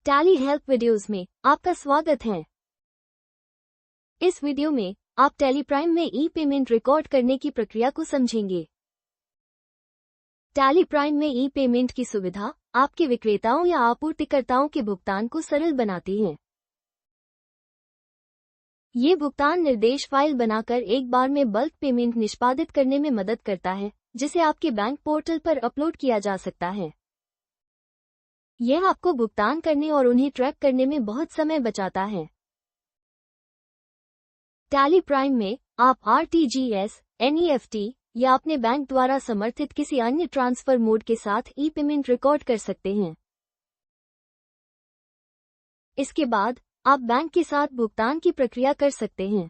Tally help videos में आपका स्वागत है। इस वीडियो में आप टैली प्राइम में ई पेमेंट रिकॉर्ड करने की प्रक्रिया को समझेंगे। टैली प्राइम में ई पेमेंट की सुविधा आपके विक्रेताओं या आपूर्तिकर्ताओं के भुगतान को सरल बनाती है। ये भुगतान निर्देश फाइल बनाकर एक बार में बल्क पेमेंट निष्पादित करने में मदद करता है, जिसे आपके बैंक पोर्टल पर अपलोड किया जा सकता है। यह आपको भुगतान करने और उन्हें ट्रैक करने में बहुत समय बचाता है। टैली प्राइम में आप RTGS, NEFT या अपने बैंक द्वारा समर्थित किसी अन्य ट्रांसफर मोड के साथ ई पेमेंट रिकॉर्ड कर सकते हैं। इसके बाद आप बैंक के साथ भुगतान की प्रक्रिया कर सकते हैं।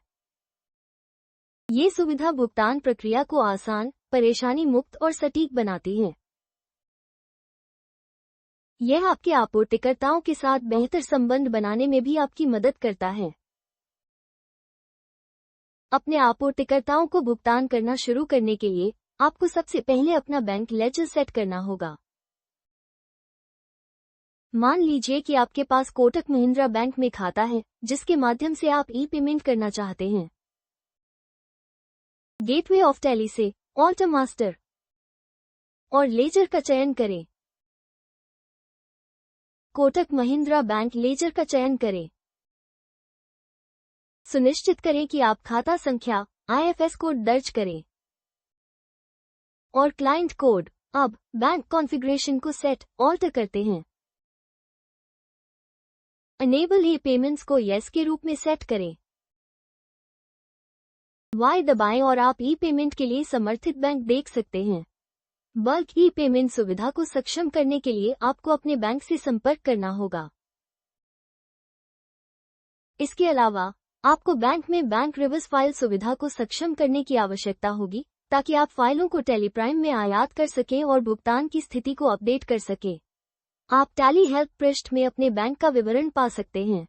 ये सुविधा भुगतान प्रक्रिया को आसान, परेशानी मुक्त और सटीक बनाती है। यह आपके आपूर्तिकर्ताओं के साथ बेहतर संबंध बनाने में भी आपकी मदद करता है। अपने आपूर्तिकर्ताओं को भुगतान करना शुरू करने के लिए आपको सबसे पहले अपना बैंक लेजर सेट करना होगा। मान लीजिए कि आपके पास कोटक महिंद्रा बैंक में खाता है, जिसके माध्यम से आप ई पेमेंट करना चाहते हैं। गेटवे ऑफ टैली से ऑल्टर मास्टर और लेजर का चयन करें। कोटक महिंद्रा बैंक लेजर का चयन करें। सुनिश्चित करें कि आप खाता संख्या IFS कोड दर्ज करें और क्लाइंट कोड। अब बैंक कॉन्फ़िगरेशन को सेट ऑल्टर करते हैं। अनेबल ई पेमेंट्स को येस के रूप में सेट करें। Y दबाएं और आप ई पेमेंट के लिए समर्थित बैंक देख सकते हैं। बल्क ई पेमेंट सुविधा को सक्षम करने के लिए आपको अपने बैंक से संपर्क करना होगा। इसके अलावा आपको बैंक में बैंक रिवर्स फाइल सुविधा को सक्षम करने की आवश्यकता होगी, ताकि आप फाइलों को टैली प्राइम में आयात कर सकें और भुगतान की स्थिति को अपडेट कर सकें। आप टैली हेल्प पृष्ठ में अपने बैंक का विवरण पा सकते हैं।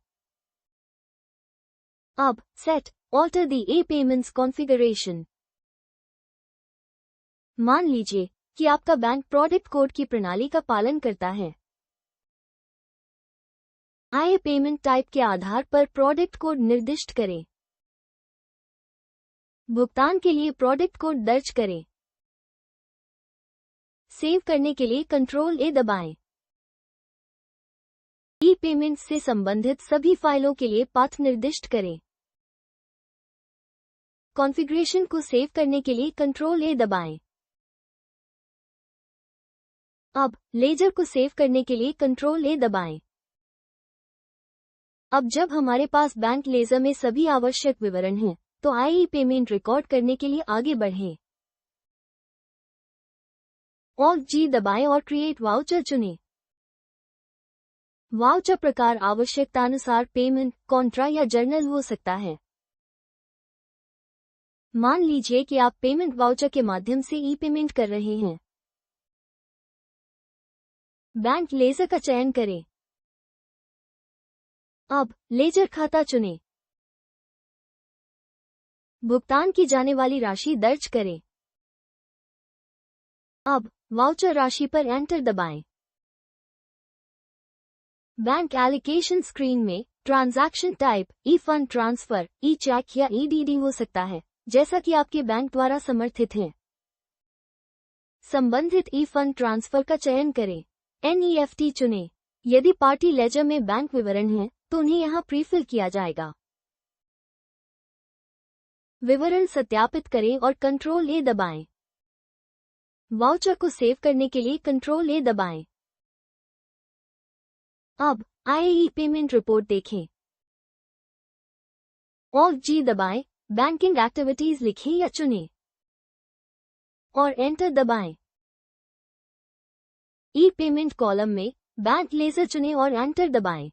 अब set alter the E payments configuration. मान लीजिए कि आपका बैंक प्रोडक्ट कोड की प्रणाली का पालन करता है। ई पेमेंट टाइप के आधार पर प्रोडक्ट कोड निर्दिष्ट करें। भुगतान के लिए प्रोडक्ट कोड दर्ज करें। सेव करने के लिए कंट्रोल ए दबाएं। ई पेमेंट से संबंधित सभी फाइलों के लिए पाथ निर्दिष्ट करें। कॉन्फ़िगरेशन को सेव करने के लिए कंट्रोल ए दबाएं। अब लेजर को सेव करने के लिए कंट्रोल ए दबाएं। अब जब हमारे पास बैंक लेजर में सभी आवश्यक विवरण हैं, तो ई पेमेंट रिकॉर्ड करने के लिए आगे बढ़ें। Alt G दबाएं और क्रिएट वाउचर चुनें। वाउचर प्रकार आवश्यकतानुसार पेमेंट, कॉन्ट्रा या जर्नल हो सकता है। मान लीजिए कि आप पेमेंट वाउचर के माध्यम से ई पेमेंट कर रहे हैं। बैंक लेजर का चयन करें। अब लेजर खाता चुनें। भुगतान की जाने वाली राशि दर्ज करें। अब वाउचर राशि पर एंटर दबाएं। बैंक एलोकेशन स्क्रीन में transaction type E fund transfer, E cheque या EDD हो सकता है, जैसा कि आपके बैंक द्वारा समर्थित है। संबंधित ई फंड ट्रांसफर का चयन करें। NEFT चुनें। यदि पार्टी लेजर में बैंक विवरण हैं, तो उन्हें यहां प्रीफिल किया जाएगा। विवरण सत्यापित करें और कंट्रोल ए दबाएं। वाउचर को सेव करने के लिए कंट्रोल ए दबाएं। अब ई पेमेंट रिपोर्ट देखें। Alt G दबाएं, बैंकिंग एक्टिविटीज लिखें या चुनें और एंटर दबाएं। ई पेमेंट कॉलम में बैंक लेजर चुनें और एंटर दबाएं।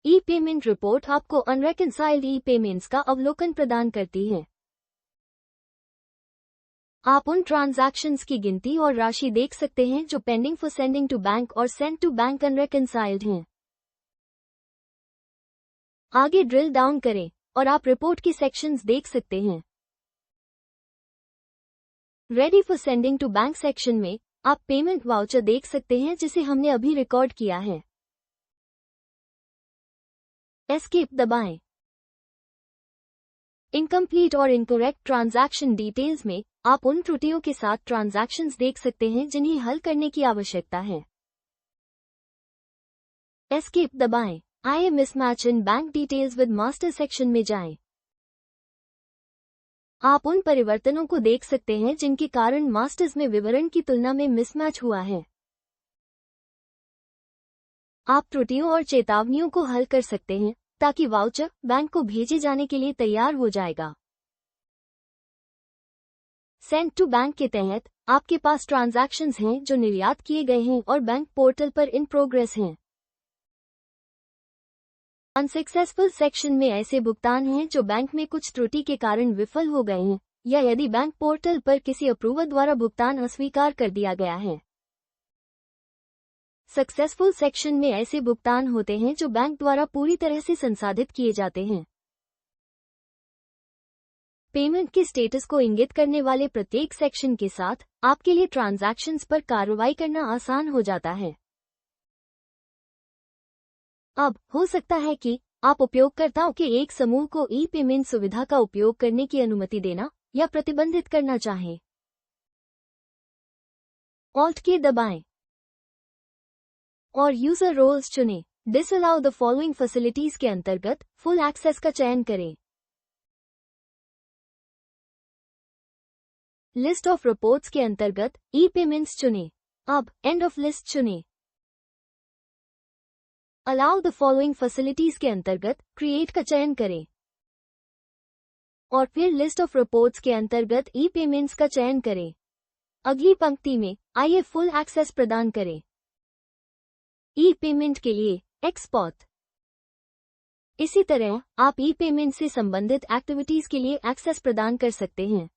ई पेमेंट रिपोर्ट आपको अनरेकंसाइल्ड ई पेमेंट्स का अवलोकन प्रदान करती है। आप उन ट्रांजैक्शंस की गिनती और राशि देख सकते हैं जो pending for sending to bank और सेंड टू बैंक अनरेकंसाइल्ड हैं। आगे ड्रिल डाउन करें और आप रिपोर्ट के सेक्शंस देख सकते हैं। Ready for sending to bank section में आप पेमेंट वाउचर देख सकते हैं जिसे हमने अभी रिकॉर्ड किया है। एस्केप दबाएं। इनकम्प्लीट और इनकरेक्ट ट्रांजैक्शन डिटेल्स में आप उन त्रुटियों के साथ ट्रांजैक्शंस देख सकते हैं जिन्हें हल करने की आवश्यकता है। एस्केप दबाएं। आईए mismatch in bank details with master section में जाएं। आप उन परिवर्तनों को देख सकते हैं जिनके कारण मास्टर्स में विवरण की तुलना में मिसमैच हुआ है। आप त्रुटियों और चेतावनियों को हल कर सकते हैं ताकि वाउचर बैंक को भेजे जाने के लिए तैयार हो जाएगा। सेंड टू बैंक के तहत आपके पास ट्रांजैक्शंस हैं जो निर्यात किए गए हैं और बैंक पोर्टल पर इन प्रोग्रेस हैं। अनसक्सेसफुल सेक्शन में ऐसे भुगतान हैं जो बैंक में कुछ त्रुटि के कारण विफल हो गए हैं या यदि बैंक पोर्टल पर किसी अप्रूवर द्वारा भुगतान अस्वीकार कर दिया गया है। सक्सेसफुल सेक्शन में ऐसे भुगतान होते हैं जो बैंक द्वारा पूरी तरह से संसाधित किए जाते हैं। पेमेंट के स्टेटस को इंगित करने वाले प्रत्येक सेक्शन के साथ आपके लिए ट्रांजैक्शंस पर कार्रवाई करना आसान हो जाता है। अब हो सकता है कि आप उपयोगकर्ताओं के एक समूह को ई पेमेंट सुविधा का उपयोग करने की अनुमति देना या प्रतिबंधित करना चाहें। ऑल्ट की दबाएं और यूजर रोल्स चुनें। डिसअलाउ द फॉलोइंग फैसिलिटीज के अंतर्गत फुल एक्सेस का चयन करें। लिस्ट ऑफ रिपोर्ट्स के अंतर्गत ई पेमेंट्स चुनें। अब एंड ऑफ लिस्ट चुनें। अलाउ द फॉलोइंग फैसिलिटीज के अंतर्गत क्रिएट का चयन करें और फिर लिस्ट ऑफ रिपोर्ट्स के अंतर्गत ई पेमेंट्स का चयन करें। अगली पंक्ति में आइए फुल एक्सेस प्रदान करें। ई पेमेंट के लिए एक्सपोर्ट। इसी तरह आप ई पेमेंट से संबंधित एक्टिविटीज के लिए एक्सेस प्रदान कर सकते हैं।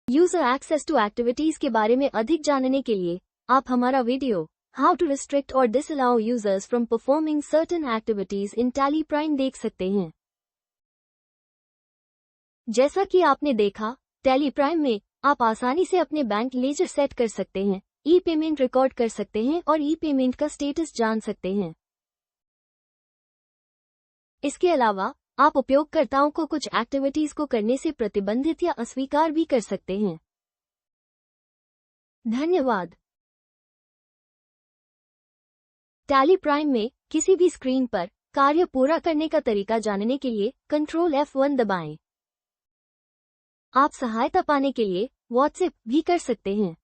यूजर एक्सेस टू एक्टिविटीज के बारे में अधिक जानने के लिए आप हमारा video How to restrict or disallow users from performing certain activities in Tally Prime देख सकते हैं। जैसा कि आपने देखा, Tally Prime में आप आसानी से अपने बैंक लेजर सेट कर सकते हैं, ई पेमेंट रिकॉर्ड कर सकते हैं और ई पेमेंट का स्टेटस जान सकते हैं। इसके अलावा आप उपयोगकर्ताओं को कुछ एक्टिविटीज को करने से प्रतिबंधित या अस्वीकार भी कर सकते हैं। धन्यवाद। टैली प्राइम में किसी भी स्क्रीन पर कार्य पूरा करने का तरीका जानने के लिए कंट्रोल F1 दबाएं। आप सहायता पाने के लिए व्हाट्सएप भी कर सकते हैं।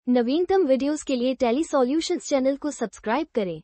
नवीनतम वीडियोस के लिए टेली सॉल्यूशंस चैनल को सब्सक्राइब करें।